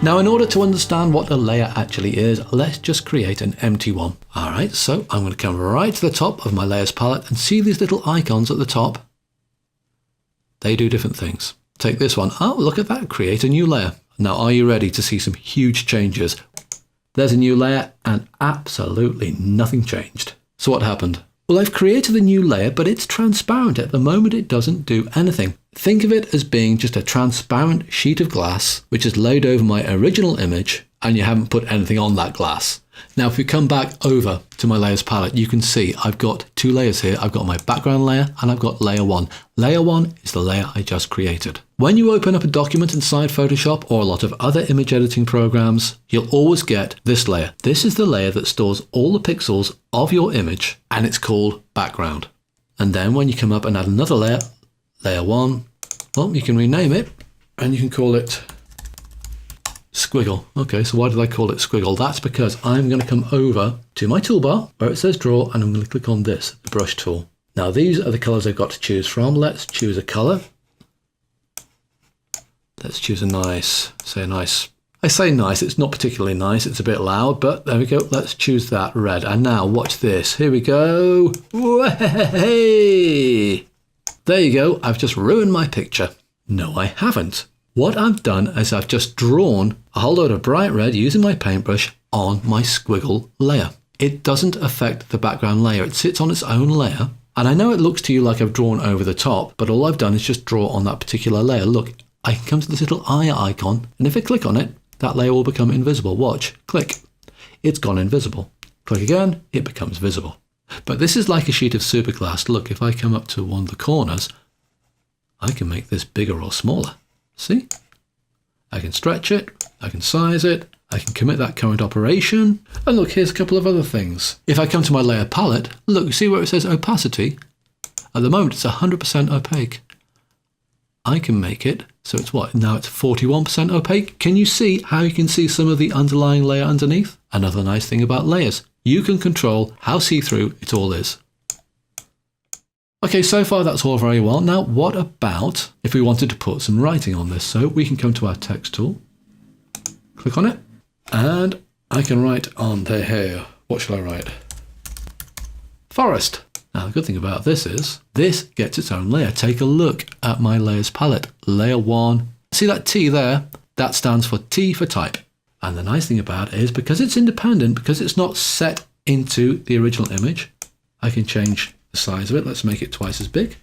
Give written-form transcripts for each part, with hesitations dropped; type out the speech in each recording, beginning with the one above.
Now, in order to understand what a layer actually is, let's just create an empty one. All right, so I'm going to come right to the top of my layers palette and see these little icons at the top. They do different things. Take this one. Oh, look at that. Create a new layer. Now, are you ready to see some huge changes? There's a new layer and absolutely nothing changed. So what happened? Well, I've created a new layer, but it's transparent. At the moment, it doesn't do anything. Think of it as being just a transparent sheet of glass, which is laid over my original image, and you haven't put anything on that glass. Now, if we come back over to my layers palette, you can see I've got two layers here. I've got my background layer and I've got layer one. Layer one is the layer I just created. When you open up a document inside Photoshop or a lot of other image editing programs, you'll always get this layer. This is the layer that stores all the pixels of your image, and it's called background. And then when you come up and add another layer, layer one, well, you can rename it and you can call it squiggle. Okay, so why did I call it squiggle? That's because I'm going to come over to my toolbar where it says draw, and I'm going to click on this, the brush tool. Now these are the colors I've got to choose from. Let's choose a color. Let's choose a nice, I say nice, it's not particularly nice, it's a bit loud, but there we go. Let's choose that red. And now watch this. Here we go. Hey! There you go. I've just ruined my picture. No, I haven't. What I've done is I've just drawn a whole load of bright red using my paintbrush on my squiggle layer. It doesn't affect the background layer. It sits on its own layer. And I know it looks to you like I've drawn over the top, but all I've done is just draw on that particular layer. Look, I can come to this little eye icon, and if I click on it, that layer will become invisible. Watch, click. It's gone invisible. Click again, it becomes visible. But this is like a sheet of superglass. Look, if I come up to one of the corners, I can make this bigger or smaller. See? I can stretch it, I can size it, I can commit that current operation. And look, here's a couple of other things. If I come to my layer palette, look, see where it says opacity? At the moment, it's 100% opaque. I can make it, so it's what? Now it's 41% opaque. Can you see how you can see some of the underlying layer underneath? Another nice thing about layers, you can control how see-through it all is. Okay, so far that's all very well. Now, what about if we wanted to put some writing on this? So we can come to our text tool, click on it, and I can write on there here. What shall I write? Forest. Now, the good thing about this is this gets its own layer. Take a look at my layers palette. Layer one. See that T there? That stands for T for type. And the nice thing about it is because it's independent, because it's not set into the original image, I can change the size of it. Let's make it twice as big.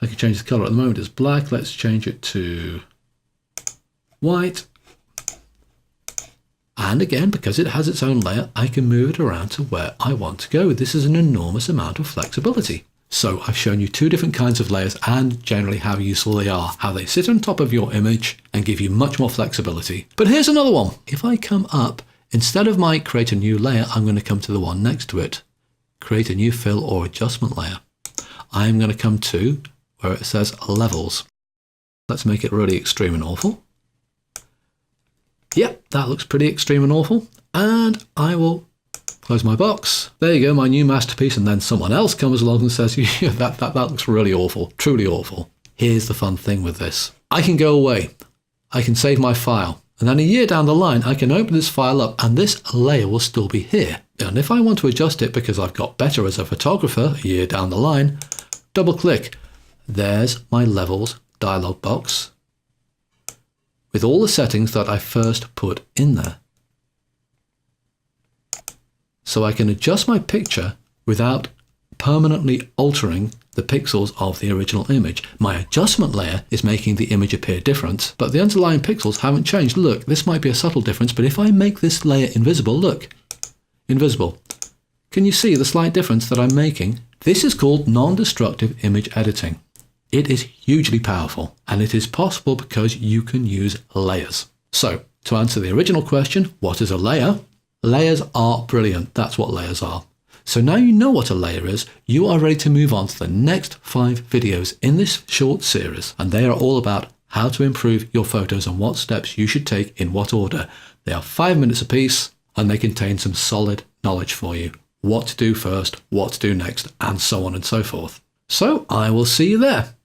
I can change the color. At the moment it's black. Let's change it to white. And again, because it has its own layer, I can move it around to where I want to go. This is an enormous amount of flexibility. So I've shown you two different kinds of layers and generally how useful they are, how they sit on top of your image and give you much more flexibility. But here's another one. If I come up, instead of my create a new layer, I'm going to come to the one next to it. Create a new fill or adjustment layer. I'm going to come to where it says levels. Let's make it really extreme and awful. Yep, that looks pretty extreme and awful. And I will close my box. There you go, my new masterpiece. And then someone else comes along and says, yeah, that looks really awful, truly awful. Here's the fun thing with this. I can go away. I can save my file. And then a year down the line, I can open this file up and this layer will still be here. And if I want to adjust it because I've got better as a photographer a year down the line, double click. There's my levels dialog box with all the settings that I first put in there. So I can adjust my picture without permanently altering the pixels of the original image. My adjustment layer is making the image appear different, but the underlying pixels haven't changed. Look, this might be a subtle difference, but if I make this layer invisible, look, invisible. Can you see the slight difference that I'm making? This is called non-destructive image editing. It is hugely powerful, and it is possible because you can use layers. So, to answer the original question, what is a layer? Layers are brilliant. That's what layers are. So now you know what a layer is, you are ready to move on to the next 5 videos in this short series, and they are all about how to improve your photos and what steps you should take in what order. They are 5 minutes apiece, and they contain some solid knowledge for you. What to do first, what to do next, and so on and so forth. So I will see you there.